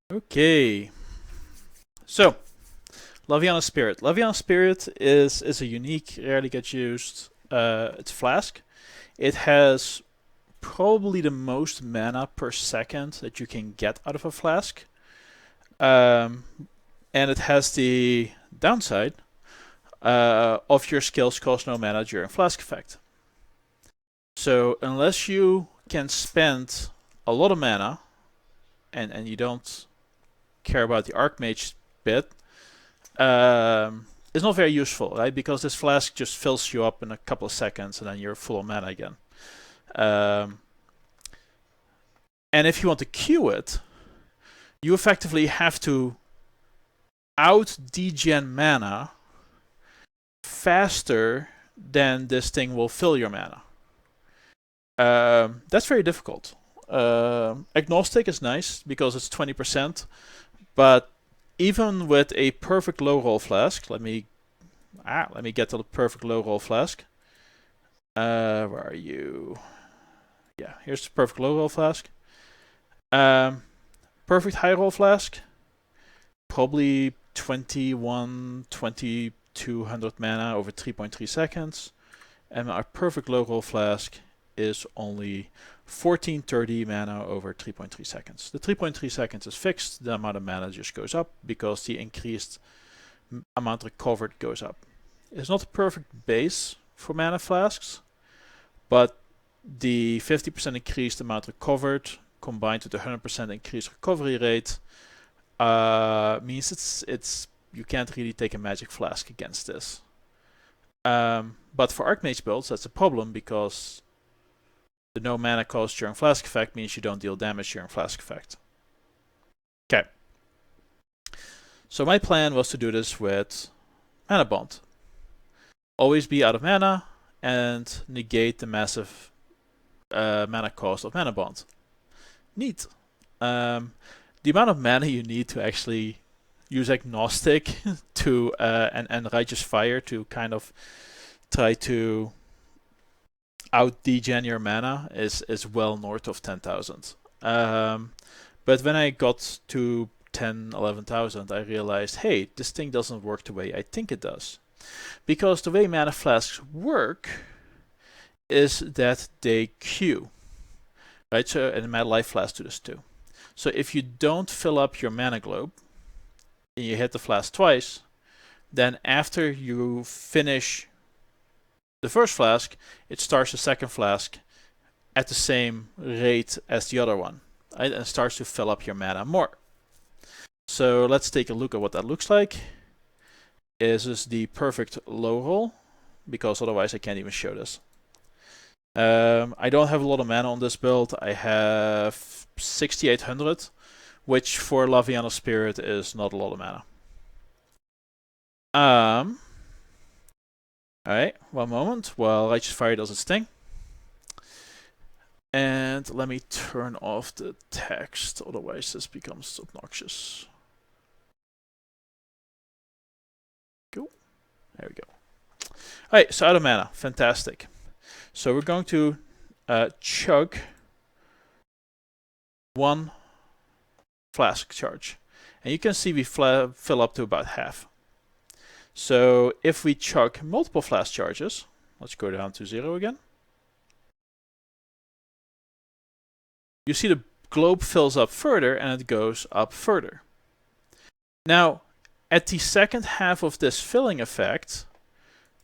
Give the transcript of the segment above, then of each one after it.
Okay, so Laviano Spirit. Laviano Spirit is a unique, rarely gets used. It's flask. It has probably the most mana per second that you can get out of a flask, and it has the downside of your skills cost no mana during flask effect. So unless you can spend a lot of mana, and you don't care about the Archmage bit, it's not very useful, right? Because this flask just fills you up in a couple of seconds and then you're full of mana again. And if you want to queue it, you effectively have to out degen mana faster than this thing will fill your mana. That's very difficult. Agnostic is nice because it's 20%, but even with a perfect low roll flask, let me get to the perfect low roll flask. Where are you? Yeah, here's the perfect low roll flask. Perfect high roll flask, probably 2200 mana over 3.3 seconds. And our perfect low roll flask is only 1430 mana over 3.3 seconds. The 3.3 seconds is fixed, the amount of mana just goes up because the increased amount recovered goes up. It's not a perfect base for mana flasks, but the 50% increased amount recovered combined with the 100% increased recovery rate means it's you can't really take a magic flask against this. But for Archmage builds, that's a problem because the no mana cost during flask effect means you don't deal damage during flask effect. Okay. So my plan was to do this with Mana Bond. Always be out of mana and negate the massive mana cost of Mana Bond. Neat. The amount of mana you need to actually use agnostic to and righteous fire to kind of try to out degen your mana is well north of 10,000. But when I got to 10, 11,000, I realized, hey, this thing doesn't work the way I think it does. Because the way mana flasks work is that they queue. Right, so and Mana Life Flask do this too. So if you don't fill up your mana globe and you hit the flask twice, then after you finish the first flask, it starts the second flask at the same rate as the other one, right? And starts to fill up your mana more. So let's take a look at what that looks like. This is the perfect low roll, because otherwise I can't even show this. I don't have a lot of mana on this build. I have 6800, which for Laviano Spirit is not a lot of mana. Alright, one moment while Righteous Fire does its thing. And let me turn off the text, otherwise this becomes obnoxious. Cool. There we go. Alright, so out of mana. Fantastic. So we're going to chug one flask charge. And you can see we fill up to about half. So if we chug multiple flask charges, let's go down to 0 again. You see the globe fills up further and it goes up further. Now, at the second half of this filling effect,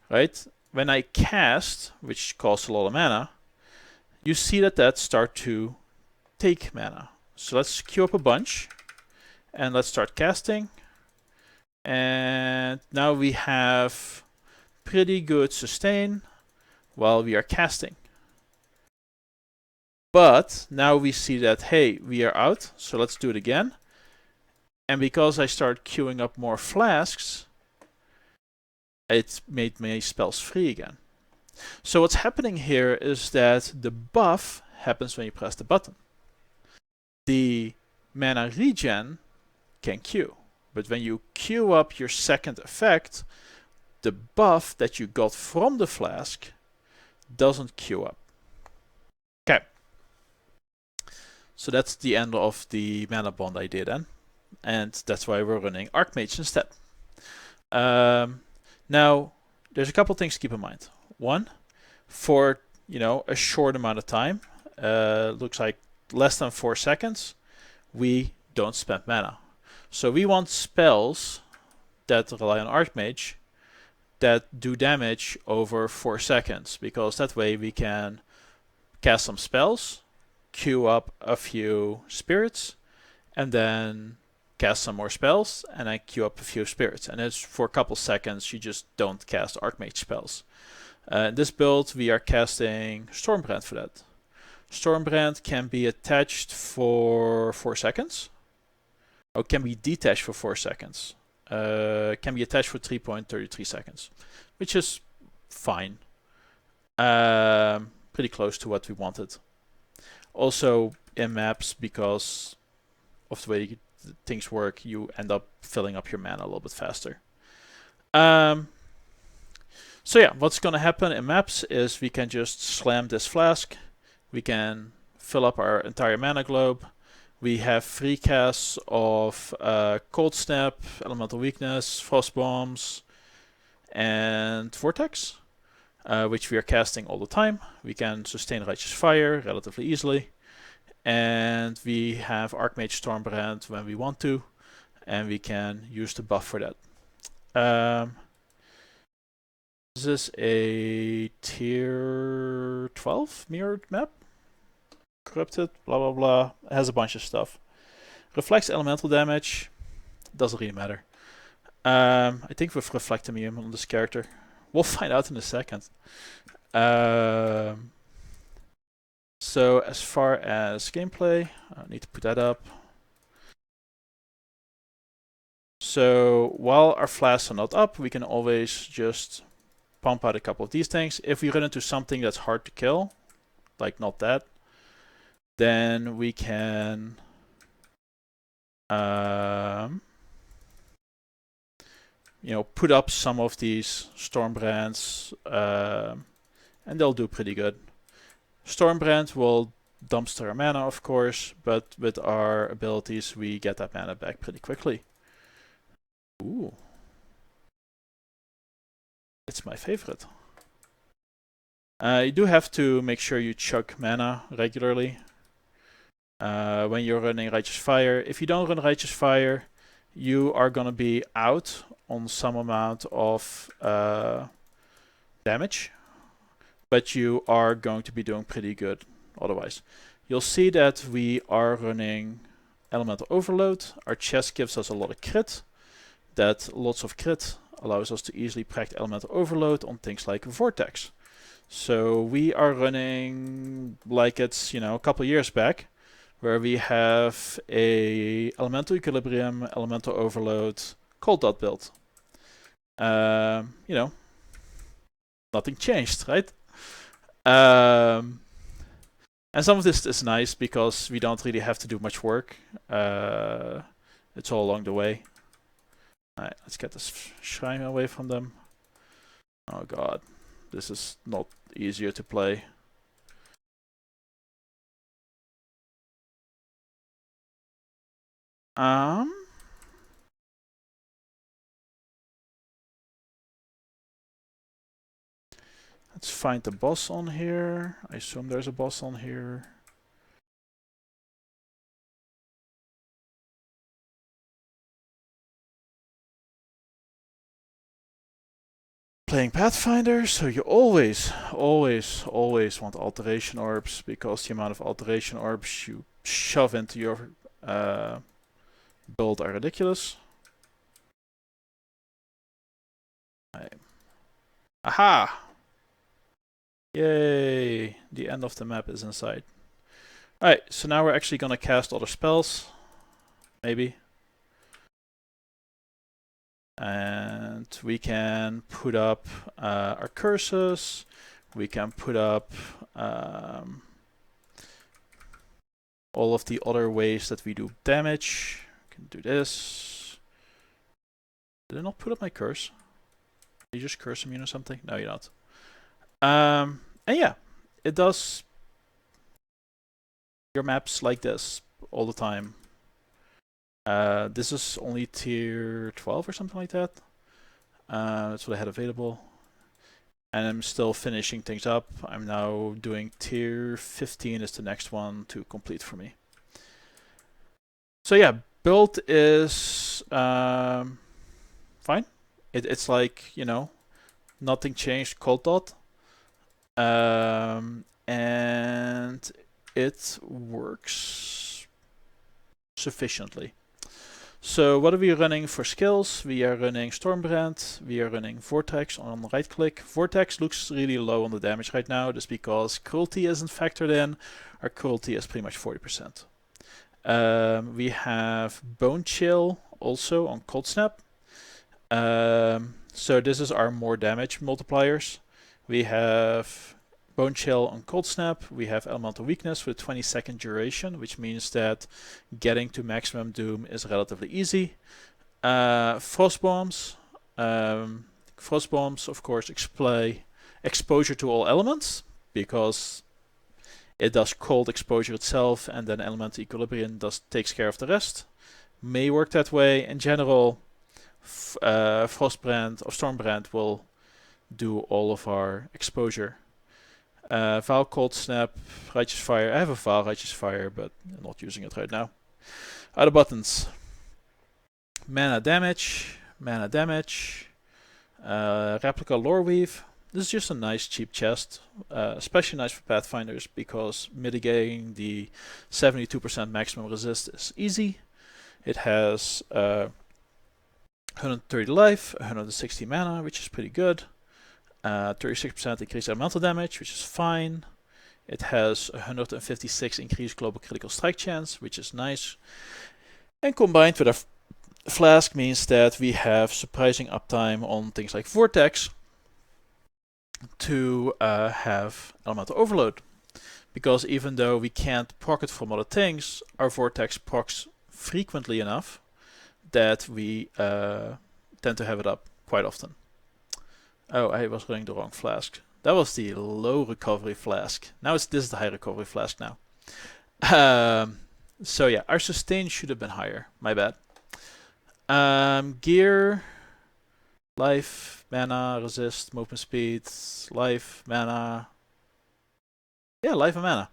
right, when I cast, which costs a lot of mana, you see that start to take mana. So let's queue up a bunch and let's start casting. And now we have pretty good sustain while we are casting. But now we see that, hey, we are out, so let's do it again. And because I start queuing up more flasks, it made my spells free again. So what's happening here is that the buff happens when you press the button. The mana regen can queue, but when you queue up your second effect, the buff that you got from the flask doesn't queue up. Okay. So that's the end of the mana bond idea then. and that's why we're running Archmage instead. Now, there's a couple things to keep in mind. One, for a short amount of time, looks like less than 4 seconds, we don't spend mana. So we want spells that rely on Archmage that do damage over 4 seconds, because that way we can cast some spells, queue up a few spirits, and then cast some more spells, and then queue up a few spirits. And it's for a couple seconds, you just don't cast Archmage spells. In this build, we are casting Stormbrand for that. Stormbrand can be attached for 4 seconds. Or can be detached for 4 seconds. Can be attached for 3.33 seconds, which is fine. Pretty close to what we wanted. Also, in maps, because of the way things work, you end up filling up your mana a little bit faster. So yeah, what's going to happen in maps is we can just slam this flask. We can fill up our entire mana globe. We have free casts of Cold Snap, Elemental Weakness, Frost Bombs, and Vortex, which we are casting all the time. We can sustain Righteous Fire relatively easily. And we have Archmage Stormbrand when we want to, and we can use the buff for that. This is a tier 12 mirrored map. Corrupted, blah blah blah. It has a bunch of stuff. Reflects elemental damage. Doesn't really matter. I think we've Reflect Immune on this character. We'll find out in a second. So as far as gameplay, I need to put that up. So while our flasks are not up, we can always just pump out a couple of these things. If we run into something that's hard to kill, like not that, then we can put up some of these Stormbrands, and they'll do pretty good. Stormbrand will dumpster our mana, of course, but with our abilities we get that mana back pretty quickly. Ooh. It's my favorite. You do have to make sure you chug mana regularly when you're running Righteous Fire. If you don't run Righteous Fire, you are going to be out on some amount of damage, but you are going to be doing pretty good otherwise. You'll see that we are running Elemental Overload. Our chest gives us a lot of crit. That lots of crit allows us to easily practice Elemental Overload on things like Vortex. So we are running like it's a couple years back, where we have a Elemental Equilibrium, Elemental Overload, Cold Dot build. Nothing changed, right? And some of this is nice because we don't really have to do much work. It's all along the way. Alright, let's get this shrine away from them. Oh god, this is not easier to play. Let's find the boss on here. I assume there's a boss on here. Playing Pathfinder, so you always want alteration orbs, because the amount of alteration orbs you shove into your build are ridiculous. Right. Aha! Yay! The end of the map is in sight. Alright, so now we're actually gonna cast other spells. Maybe. And we can put up our curses. We can put up all of the other ways that we do damage. We can do this. Did I not put up my curse? Did you just curse immune or something? No, you're not. And yeah, it does your maps like this all the time. This is only tier 12 or something like that. That's what I had available. And I'm still finishing things up. I'm now doing tier 15 is the next one to complete for me. So yeah, build is fine. It's like, you know, nothing changed, cold dot. And it works sufficiently. So what are we running for skills? We are running Stormbrand, we are running Vortex on right click. Vortex looks really low on the damage right now, just because cruelty isn't factored in. Our cruelty is pretty much 40%. We have Bone Chill also on Cold Snap. So this is our more damage multipliers. We have Bone Chill on Cold Snap. We have Elemental Weakness with 20-second duration, which means that getting to maximum doom is relatively easy. Frost Bombs. Frost Bombs, of course, exposure to all elements, because it does cold exposure itself, and then Elemental Equilibrium takes care of the rest. May work that way. In general, Frostbrand or Stormbrand will do all of our exposure. Val Cold Snap, Righteous Fire. I have a Val Righteous Fire, but I'm not using it right now. Other buttons. Mana damage. Replica Lore Weave. This is just a nice cheap chest, especially nice for Pathfinders, because mitigating the 72% maximum resist is easy. It has 130 life, 160 mana, which is pretty good. 36% increased elemental damage, which is fine. It has 156 increased global critical strike chance, which is nice. And combined with a flask means that we have surprising uptime on things like Vortex to have elemental overload. Because even though we can't proc it from other things, our Vortex procs frequently enough that we tend to have it up quite often. Oh, I was running the wrong flask. That was the low recovery flask. Now this is the high recovery flask now. So yeah, our sustain should have been higher. My bad. Gear, life, mana, resist, movement speed, life, mana. Yeah, life and mana.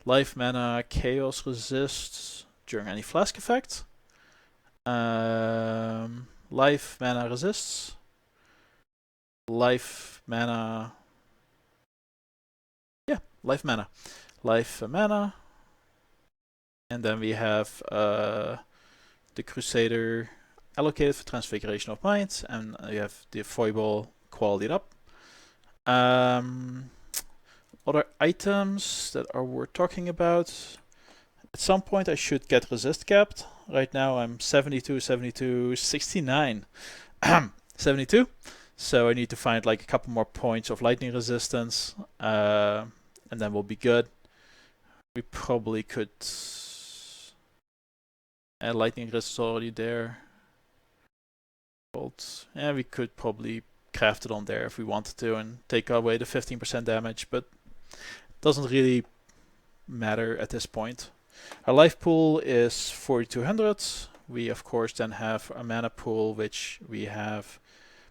Life, mana, chaos, resist during any flask effect. Life, mana, resists. Life, mana. Yeah, life, mana. Life, mana. And then we have the Crusader allocated for Transfiguration of Mind, and you have the Foible qualityed up. Other items that are worth talking about. At some point I should get resist capped. Right now I'm 72, 72, 69. 72. So I need to find like a couple more points of lightning resistance, and then we'll be good. We probably could add lightning resist already there. Yeah, we could probably craft it on there if we wanted to and take away the 15% damage, but it doesn't really matter at this point. Our life pool is 4200. We of course then have a mana pool, which we have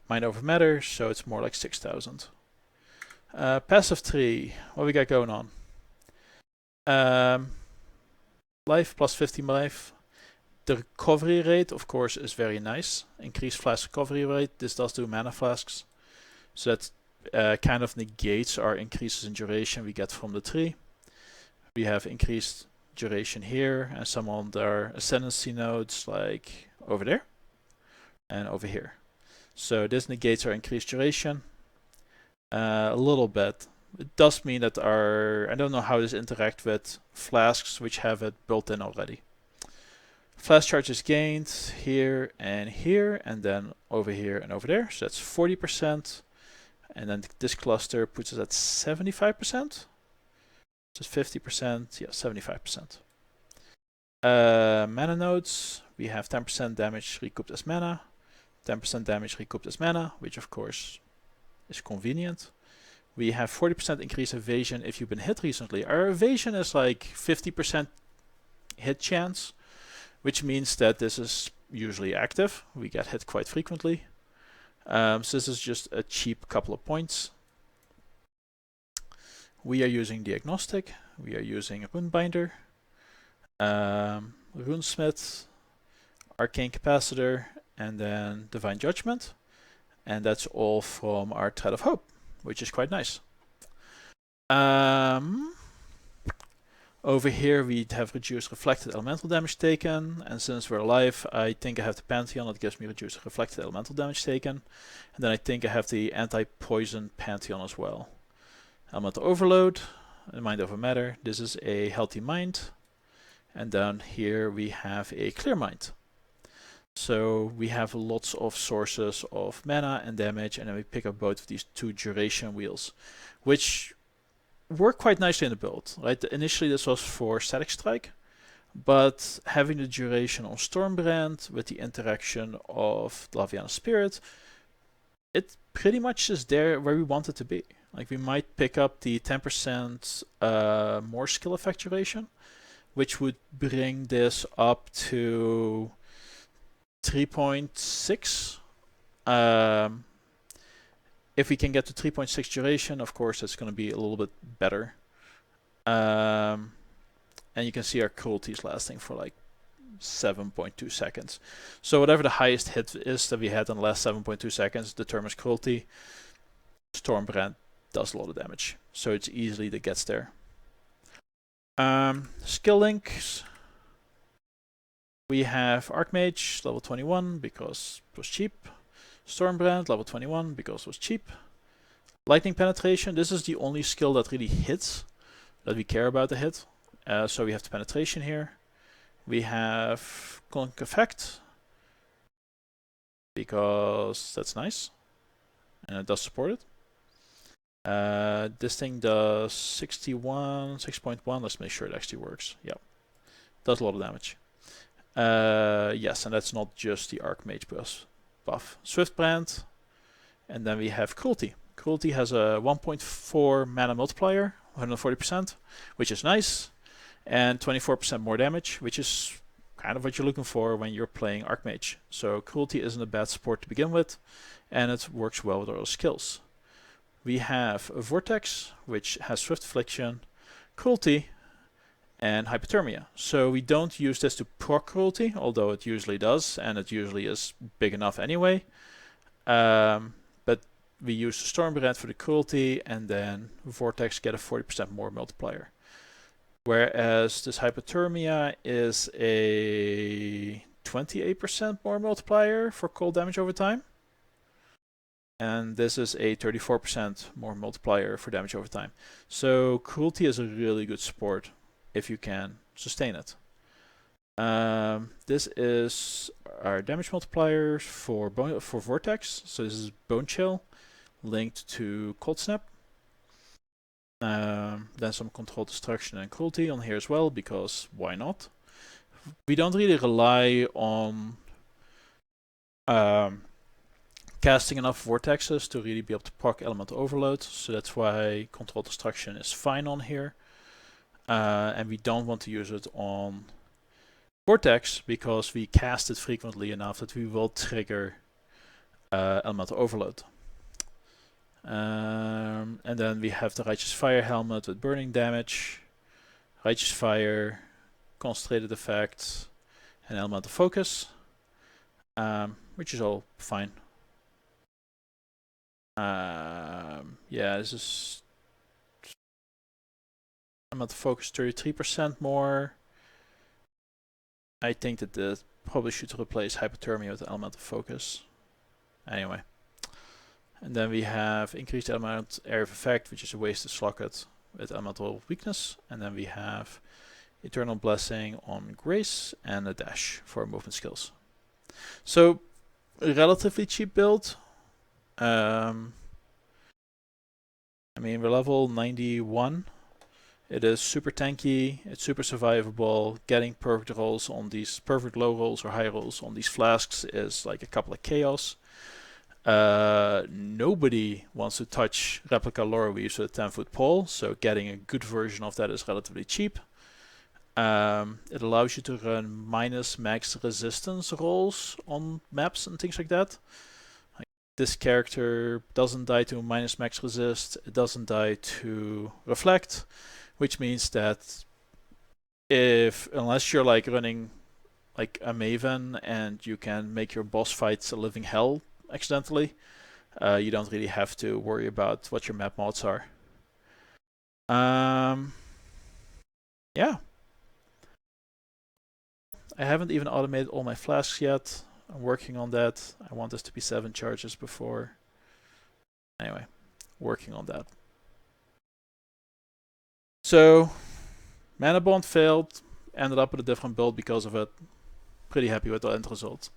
Mind over Matter, so it's more like 6000. Passive tree, what we got going on? Life plus 50 life. The recovery rate, of course, is very nice. Increased flask recovery rate. This does do mana flasks, so that kind of negates our increases in duration we get from the tree. We have increased duration here, and some on their ascendancy nodes, like over there and over here. So this negates our increased duration a little bit. It does mean that I don't know how this interacts with flasks which have it built in already. Flask charge is gained here, and then over here and over there. So that's 40%. And then this cluster puts us at 75%. So 50%, yeah, 75%. Mana nodes, we have 10% damage recouped as mana. 10% damage recouped as mana, which of course is convenient. We have 40% increased evasion if you've been hit recently. Our evasion is like 50% hit chance, which means that this is usually active. We get hit quite frequently. So this is just a cheap couple of points. We are using the Agnostic, we are using Runebinder, Runesmith, Arcane Capacitor, and then Divine Judgment. And that's all from our Thread of Hope, which is quite nice. Over here we have reduced reflected elemental damage taken, and since we're alive, I think I have the Pantheon that gives me reduced reflected elemental damage taken, and then I think I have the anti-poison Pantheon as well. Elemental Overload, Mind over Matter, this is a Healthy Mind, and down here we have a Clear Mind. So we have lots of sources of mana and damage, and then we pick up both of these two duration wheels, which work quite nicely in the build, right? Initially this was for Static Strike, but having the duration on Stormbrand with the interaction of Laviano Spirit, it pretty much is there where we want it to be. Like, we might pick up the 10% more skill effect duration, which would bring this up to 3.6. If we can get to 3.6 duration, of course, that's going to be a little bit better. And you can see our cruelty is lasting for like 7.2 seconds. So whatever the highest hit is that we had in the last 7.2 seconds determines cruelty. Stormbrand does a lot of damage, so it's easily that gets there. Skill links. We have Archmage, level 21, because it was cheap. Stormbrand, level 21, because it was cheap. Lightning Penetration, this is the only skill that really hits, that we care about the hit. So we have the Penetration here. We have Conk Effect, because that's nice, and it does support it. This thing does 6.1, let's make sure it actually works. Yep, does a lot of damage. Yes, and that's not just the Archmage buff. Swiftbrand, and then we have Cruelty. Cruelty has a 1.4 mana multiplier, 140%, which is nice, and 24% more damage, which is kind of what you're looking for when you're playing Archmage. So Cruelty isn't a bad support to begin with, and it works well with all skills. We have a Vortex, which has Swift Affliction, Cruelty, and Hypothermia. So we don't use this to proc Cruelty, although it usually does, and it usually is big enough anyway. But we use Stormbrand for the Cruelty, and then Vortex get a 40% more multiplier. Whereas this Hypothermia is a 28% more multiplier for cold damage over time. And this is a 34% more multiplier for damage over time. So Cruelty is a really good support if you can sustain it. This is our damage multipliers for Vortex. So this is Bone Chill linked to Cold Snap. Then some Controlled Destruction and Cruelty on here as well, because why not? We don't really rely on casting enough Vortexes to really be able to proc Elemental Overload, so that's why Controlled Destruction is fine on here. And we don't want to use it on Vortex because we cast it frequently enough that we will trigger Elemental Overload. And then we have the Righteous Fire helmet with burning damage, Righteous Fire, Concentrated Effect, and Elemental Focus, which is all fine. Yeah, this is Elemental Focus 33% more. I think that this probably should replace Hypothermia with Elemental Focus. Anyway. And then we have Increased Element Area of Effect, which is a wasted Slocket with Elemental Weakness. And then we have Eternal Blessing on Grace and a Dash for movement skills. So, a relatively cheap build. I mean, we're level 91. It is super tanky, it's super survivable. Getting perfect rolls on these, perfect low rolls or high rolls on these flasks is like a couple of chaos. Nobody wants to touch Replica Laurel Weaves with a 10-foot pole, so getting a good version of that is relatively cheap. It allows you to run minus max resistance rolls on maps and things like that. Like, this character doesn't die to minus max resist, it doesn't die to reflect, which means that unless you're like running like a Maven and you can make your boss fights a living hell accidentally, you don't really have to worry about what your map mods are. Yeah. I haven't even automated all my flasks yet. I'm working on that. I want this to be 7 charges before. Anyway, working on that. So, Mana Bond failed. Ended up with a different build because of it. Pretty happy with the end result.